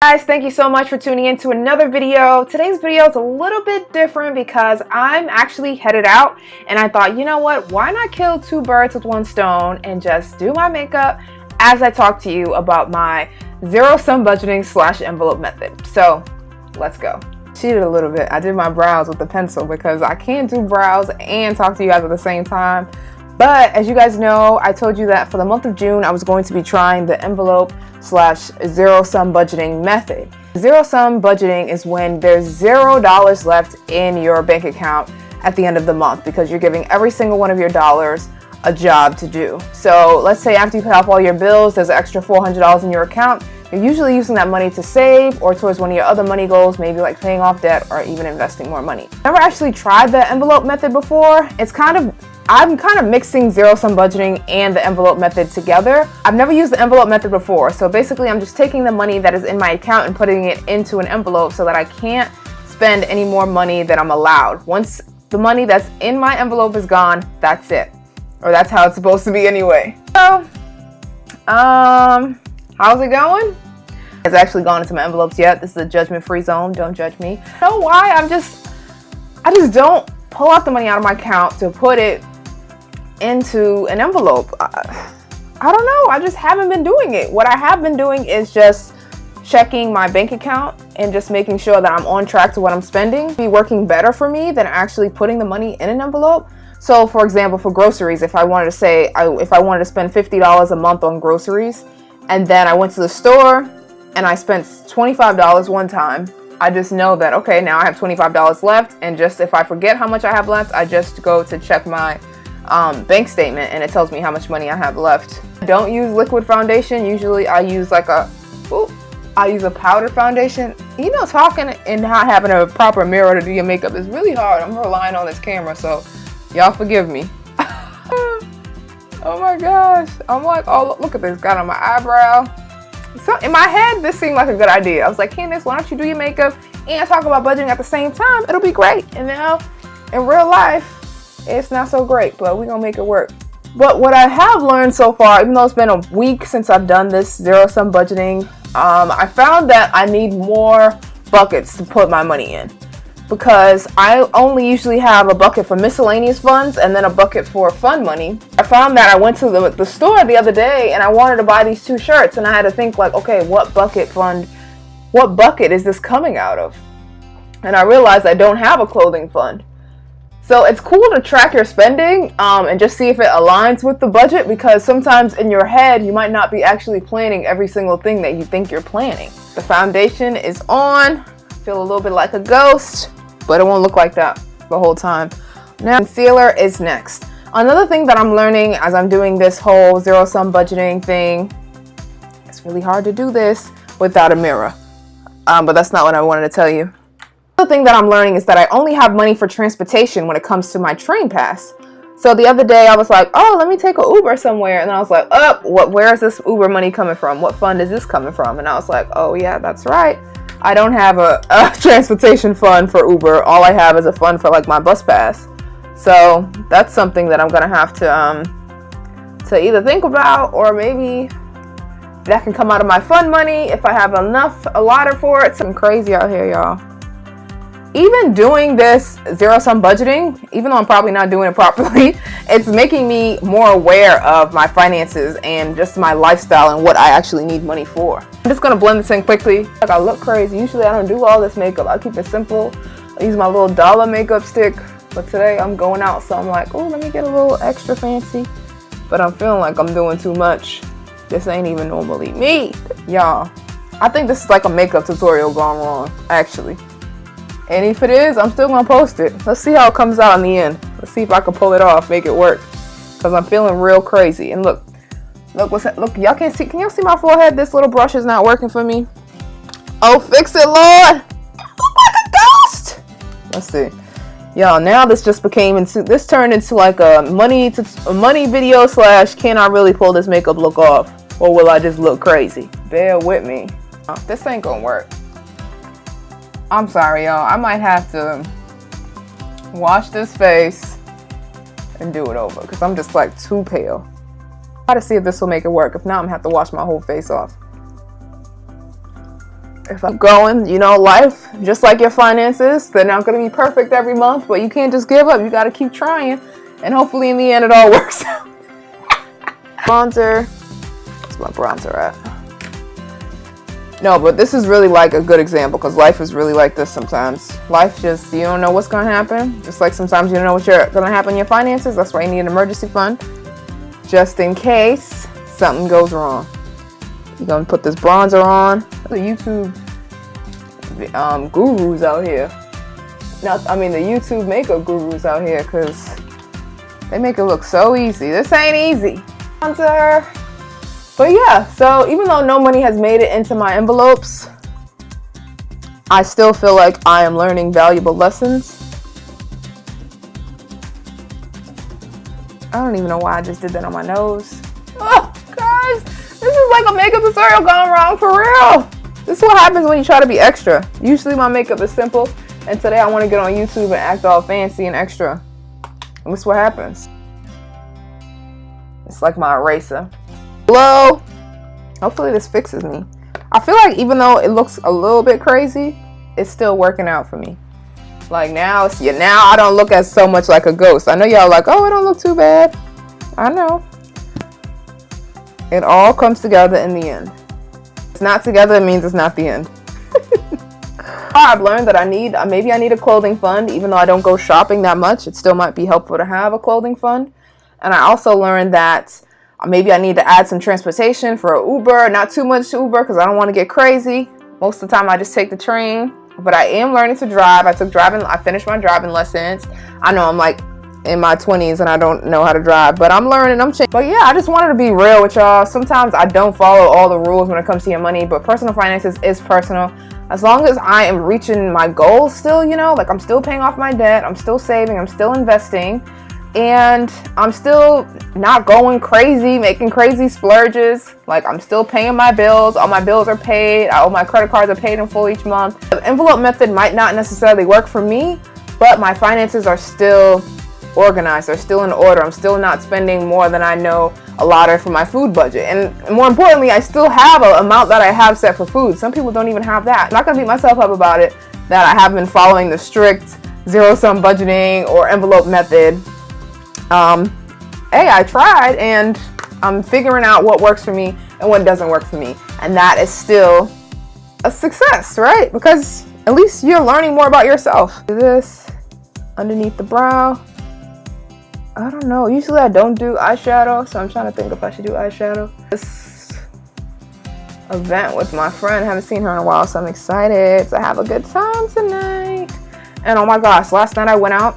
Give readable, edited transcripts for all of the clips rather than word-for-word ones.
Guys, thank you so much for tuning in to another video. Today's video is a little bit different because I'm actually headed out and I thought, you know what, why not kill two birds with one stone and just do my makeup as I talk to you about my zero-sum budgeting / envelope method. So let's go. Cheated a little bit. I did my brows with the pencil because I can't do brows and talk to you guys at the same time. But as you guys know, I told you that for the month of June, I was going to be trying the envelope / zero-sum budgeting method. Zero-sum budgeting is when there's $0 left in your bank account at the end of the month because you're giving every single one of your dollars a job to do. So let's say after you pay off all your bills, there's an extra $400 in your account. You're usually using that money to save or towards one of your other money goals, maybe like paying off debt or even investing more money. Never actually tried the envelope method before. I'm kind of mixing zero-sum budgeting and the envelope method together. I've never used the envelope method before, so basically I'm just taking the money that is in my account and putting it into an envelope so that I can't spend any more money than I'm allowed. Once the money that's in my envelope is gone, that's it. Or that's how it's supposed to be anyway. So, how's it going? It's actually gone into my envelopes yet. This is a judgment-free zone. Don't judge me. You know why? I just don't pull out the money out of my account to put it into an envelope. I don't know. I just haven't been doing it. What I have been doing is just checking my bank account and just making sure that I'm on track to what I'm spending. It'd be working better for me than actually putting the money in an envelope. So for example, for groceries, if I wanted to say, if I wanted to spend $50 a month on groceries, and then I went to the store and I spent $25 one time, I just know that, okay, now I have $25 left, and just if I forget how much I have left, I just go to check my bank statement and it tells me how much money I have left. I don't use liquid foundation. Usually I use I use a powder foundation. You know, talking and not having a proper mirror to do your makeup is really hard. I'm relying on this camera, so y'all forgive me. Oh my gosh. I'm like, oh, look at this. Got on my eyebrow. So in my head, this seemed like a good idea. I was like, Candace, why don't you do your makeup and talk about budgeting at the same time? It'll be great. And now in real life, it's not so great, but we're gonna make it work. But what I have learned so far, even though it's been a week since I've done this zero-sum budgeting, I found that I need more buckets to put my money in, because I only usually have a bucket for miscellaneous funds and then a bucket for fun money. I found that I went to the store the other day and I wanted to buy these two shirts, and I had to think like, okay, what bucket is this coming out of? And I realized I don't have a clothing fund. So it's cool to track your spending and just see if it aligns with the budget, because sometimes in your head you might not be actually planning every single thing that you think you're planning. The foundation is on. I feel a little bit like a ghost, but it won't look like that the whole time. Now concealer is next. Another thing that I'm learning as I'm doing this whole zero-sum budgeting thing, it's really hard to do this without a mirror, but that's not what I wanted to tell you. The thing that I'm learning is that I only have money for transportation when it comes to my train pass. So the other day I was like, oh, let me take an Uber somewhere. And then I was like, where is this Uber money coming from? What fund is this coming from? And I was like, oh yeah, that's right. I don't have a transportation fund for Uber. All I have is a fund for like my bus pass. So that's something that I'm going to have to either think about, or maybe that can come out of my fund money if I have enough allotted for it. Something crazy out here, y'all. Even doing this zero-sum budgeting, even though I'm probably not doing it properly, it's making me more aware of my finances and just my lifestyle and what I actually need money for. I'm just gonna blend this in quickly. Like, I look crazy. Usually I don't do all this makeup. I keep it simple. I use my little dollar makeup stick, but today I'm going out, so I'm like, oh, let me get a little extra fancy. But I'm feeling like I'm doing too much. This ain't even normally me, y'all. I think this is like a makeup tutorial gone wrong, actually. And if it is, I'm still gonna post it. Let's see how it comes out in the end. Let's see if I can pull it off, make it work. Cause I'm feeling real crazy. And look, what's that? Look, y'all can't see. Can y'all see my forehead? This little brush is not working for me. Oh, fix it, Lord! I look like a ghost. Let's see, y'all. Now this just turned into like a money video / can I really pull this makeup look off, or will I just look crazy? Bear with me. This ain't gonna work. I'm sorry, y'all. I might have to wash this face and do it over because I'm just like too pale. Try to see if this will make it work. If not, I'm gonna have to wash my whole face off. if I'm going, you know, life, just like your finances, they're not going to be perfect every month, but you can't just give up. You got to keep trying, and hopefully in the end it all works out. Bronzer. Where's my bronzer at? No, but this is really like a good example because life is really like this sometimes. Life just, you don't know what's going to happen. Just like sometimes you don't know what's going to happen in your finances. That's why you need an emergency fund, just in case something goes wrong. You're going to put this bronzer on. The YouTube gurus out here. The YouTube makeup gurus out here, because they make it look so easy. This ain't easy. Bronzer. But yeah, so even though no money has made it into my envelopes, I still feel like I am learning valuable lessons. I don't even know why I just did that on my nose. Oh, guys, this is like a makeup tutorial gone wrong for real. This is what happens when you try to be extra. Usually my makeup is simple, and today I want to get on YouTube and act all fancy and extra. And this is what happens. It's like my eraser. Hello? Hopefully this fixes me. I feel like even though it looks a little bit crazy, it's still working out for me. Like now I don't look as so much like a ghost. I know y'all like, oh, it don't look too bad. I know. It all comes together in the end. If it's not together, it means it's not the end. I've learned that maybe I need a clothing fund. Even though I don't go shopping that much, it still might be helpful to have a clothing fund. And I also learned that maybe I need to add some transportation for Uber. Not too much Uber because I don't want to get crazy. Most of the time I just take the train. But I am learning to drive. I finished my driving lessons. I know I'm like in my 20s and I don't know how to drive, but I'm learning, I'm changing. But yeah, I just wanted to be real with y'all. Sometimes I don't follow all the rules when it comes to your money, but personal finances is personal. As long as I am reaching my goals still, you know, like I'm still paying off my debt, I'm still saving, I'm still investing, and I'm still not going crazy, making crazy splurges. Like I'm still paying my bills. All my bills are paid. All my credit cards are paid in full each month. The envelope method might not necessarily work for me, but my finances are still organized. They're still in order. I'm still not spending more than I know allotted for my food budget. And more importantly, I still have an amount that I have set for food. Some people don't even have that. I'm not going to beat myself up about it that I haven't been following the strict zero-sum budgeting or envelope method. I tried, and I'm figuring out what works for me and what doesn't work for me, and that is still a success, right? Because at least you're learning more about yourself. Do this underneath the brow. I don't know, usually I don't do eyeshadow, so I'm trying to think if I should do eyeshadow. This event with my friend, I haven't seen her in a while, so I'm excited to have a good time tonight. And oh my gosh, last night I went out,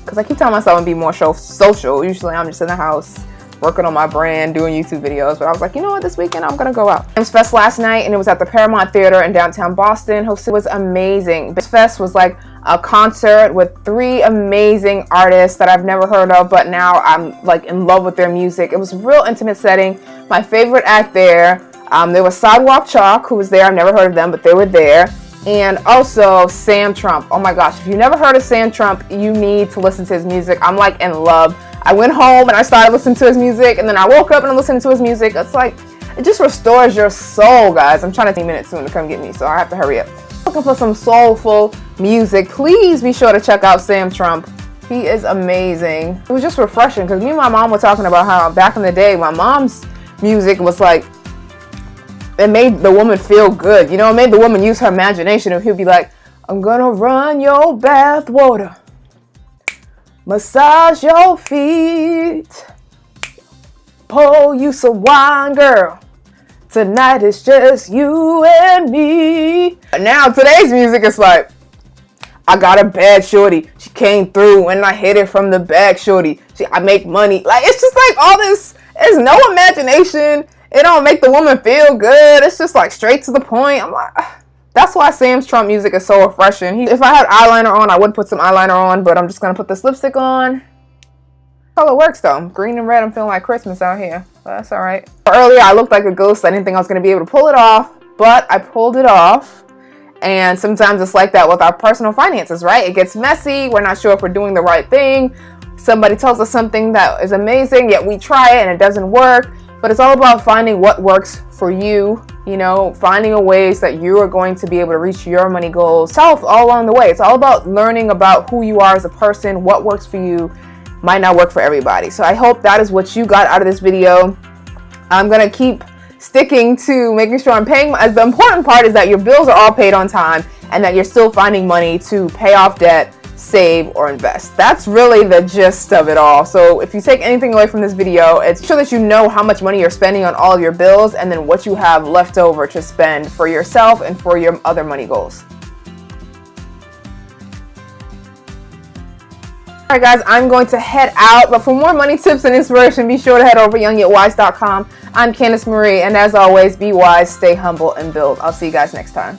because I keep telling myself I'm going to be more social. Usually I'm just in the house working on my brand, doing YouTube videos. But I was like, you know what, this weekend I'm going to go out. It was Fest last night, and it was at the Paramount Theater in downtown Boston. It was amazing. This Fest was like a concert with 3 amazing artists that I've never heard of, but now I'm like in love with their music. It was a real intimate setting. My favorite act there was Sidewalk Chalk, who was there. I've never heard of them, but they were there. And also Sam Trump. Oh my gosh, if you've never heard of Sam Trump, you need to listen to his music. I'm like in love. I went home and I started listening to his music, and then I woke up and I'm listening to his music. It's like, it just restores your soul, guys. I'm trying to 10 minutes soon to come get me, so I have to hurry up. Looking for some soulful music, please be sure to check out Sam Trump. He is amazing. It was just refreshing, because me and my mom were talking about how back in the day, my mom's music was like, it made the woman feel good. You know, it made the woman use her imagination. And he'd be like, I'm gonna run your bath water, massage your feet, pour you some wine, girl. Tonight it's just you and me. Now today's music is like, I got a bad shorty. She came through and I hit it from the back, shorty. I make money. Like, it's just like all this. There's no imagination. It don't make the woman feel good. It's just like straight to the point. I'm like, that's why Sam's Trump music is so refreshing. If I had eyeliner on, I would put some eyeliner on, but I'm just gonna put this lipstick on. Color works though. Green and red, I'm feeling like Christmas out here. But that's all right. Earlier, I looked like a ghost. I didn't think I was gonna be able to pull it off, but I pulled it off. And sometimes it's like that with our personal finances, right? It gets messy. We're not sure if we're doing the right thing. Somebody tells us something that is amazing, yet we try it and it doesn't work. but it's all about finding what works for you, you know, finding a ways that you are going to be able to reach your money goals self all along the way. It's all about learning about who you are as a person. What works for you might not work for everybody. So I hope that is what you got out of this video. I'm going to keep sticking to making sure I'm paying. The important part is that your bills are all paid on time and that you're still finding money to pay off debt, save, or invest. That's really the gist of it all. So if you take anything away from this video, it's sure that you know how much money you're spending on all of your bills and then what you have left over to spend for yourself and for your other money goals. Alright guys, I'm going to head out, but for more money tips and inspiration, be sure to head over to youngyetwise.com. I'm Candice Marie, and as always, be wise, stay humble, and build. I'll see you guys next time.